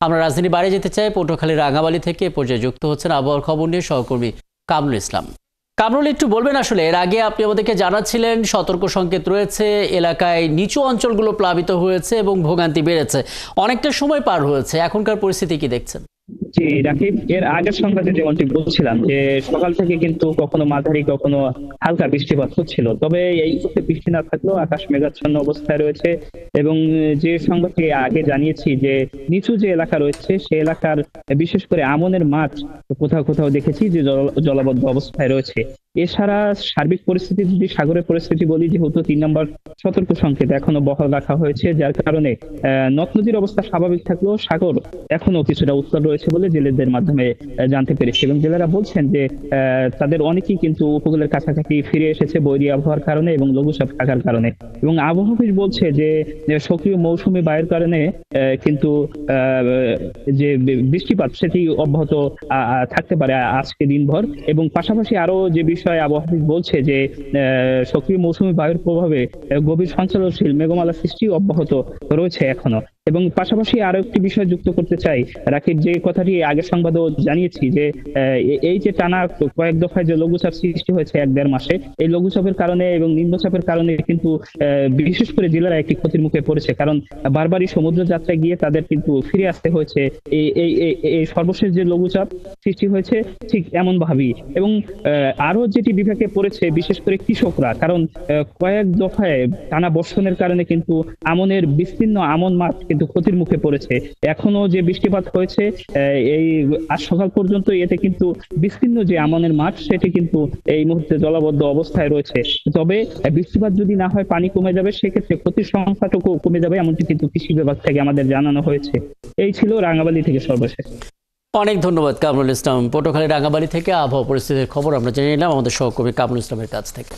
আমরা রাজধানী বাইরে যেতে চাই। পটুয়াখালীর রাঙামালী থেকে এ পর্যায়ে যুক্ত হচ্ছেন আবহাওয়ার খবর নিয়ে সহকর্মী কামরুল ইসলাম। কামরুল, একটু বলবেন আসলে এর আগে আপনি আমাদেরকে জানাচ্ছিলেন সতর্ক সংকেত রয়েছে, এলাকায় নিচু অঞ্চলগুলো প্লাবিত হয়েছে এবং ভোগান্তি বেড়েছে, অনেকটা সময় পার হয়েছে, এখনকার পরিস্থিতি কি দেখছেন? জি রাকিব, এর আগের সংবাদে যেমনটি বলছিলাম যে সকাল থেকে কিন্তু কখনো মাঝারি কখনো হালকা বৃষ্টিপাত হচ্ছিল, তবে এই মুহূর্তে বৃষ্টি না থাকলেও আকাশ মেঘাচ্ছন্ন অবস্থায় রয়েছে। এবং যে সংবাদটি আগে জানিয়েছি যে নিচু যে এলাকা রয়েছে সে এলাকার বিশেষ করে আমনের মাঠ কোথাও কোথাও দেখেছি যে জলাবদ্ধ অবস্থায় রয়েছে। এছাড়া সার্বিক পরিস্থিতি, যদি সাগরের পরিস্থিতি বলি, যেহেতু 3 নম্বর সতর্ক সংকেত এখনো বহাল রাখা হয়েছে, যার কারণে নদ নদীর অবস্থা স্বাভাবিক থাকলেও সাগর এখনো কিছুটা উত্তাল রয়েছে বলে জেলেদের মাধ্যমে জানতে পেরেছি। এবং জেলেরা বলছেন যে তাদের অনেকেই কিন্তু উপকূলের কাছাকাছি ফিরে এসেছে বৈরী আবহাওয়ার কারণে এবং লঘুচাপ থাকার কারণে। এবং আবহাওয়া অফিস বলছে যে সক্রিয় মৌসুমী বায়ুর কারণে কিন্তু যে বৃষ্টিপাত সেটি অব্যাহত থাকতে পারে আজকে দিনভর। এবং পাশাপাশি আরো যে বিষয় আবহাওয়া অফিস বলছে যে সক্রিয় মৌসুমী বায়ুর প্রভাবে গভীর সঞ্চালনশীল মেঘমালা সৃষ্টি অব্যাহত রয়েছে এখনো। এবং পাশাপাশি আরো একটি বিষয় যুক্ত করতে চাই রাকিব, যে কথাটি আগের সংবাদেও জানিয়েছি যে এই যে টানা কয়েক দফায় যে লঘুচাপ সৃষ্টি হয়েছে 1-1.5 মাসে, এই লঘুচাপের কারণে এবং নিম্নচাপের কারণে কিন্তু বিশেষ করে জেলেরা একটি ক্ষতির মুখে পড়েছে, কারণ বারবারই সমুদ্র যাত্রায় গিয়ে তাদের কিন্তু ফিরে আসতে হয়েছে এই এই এই সর্বশেষ যে লঘুচাপ সৃষ্টি হয়েছে ঠিক এমন ভাবেই। এবং আরো যেটি বিভাগে পড়েছে বিশেষ করে কৃষকরা, কারণ কয়েক দফায় টানা বর্ষণের কারণে কিন্তু আমনের বিস্তীর্ণ আমন মাঠ কিন্তু ক্ষতির মুখে পড়েছে। এখনো যে বৃষ্টিপাত হয়েছে এই আজ সকাল পর্যন্ত, এতে কিন্তু বিস্তীর্ণ যে আমনের মাঠ সেটি কিন্তু এই মুহূর্তে জলাবদ্ধ অবস্থায় রয়েছে। তবে বৃষ্টিপাত যদি না হয় পানি কমে যাবে, সেক্ষেত্রে ক্ষতির সংখ্যাটুকু কমে যাবে, এমনটি কিন্তু কৃষি বিভাগ থেকে আমাদের জানানো হয়েছে। এই ছিল রাঙামালী থেকে সর্বশেষ। অনেক ধন্যবাদ কামরুল ইসলাম। পটুয়াখালী রাঙামালী থেকে আবহাওয়া পরিস্থিতির খবর আমরা জেনে নিলাম আমাদের সহকর্মী কামরুল ইসলামের কাছ থেকে।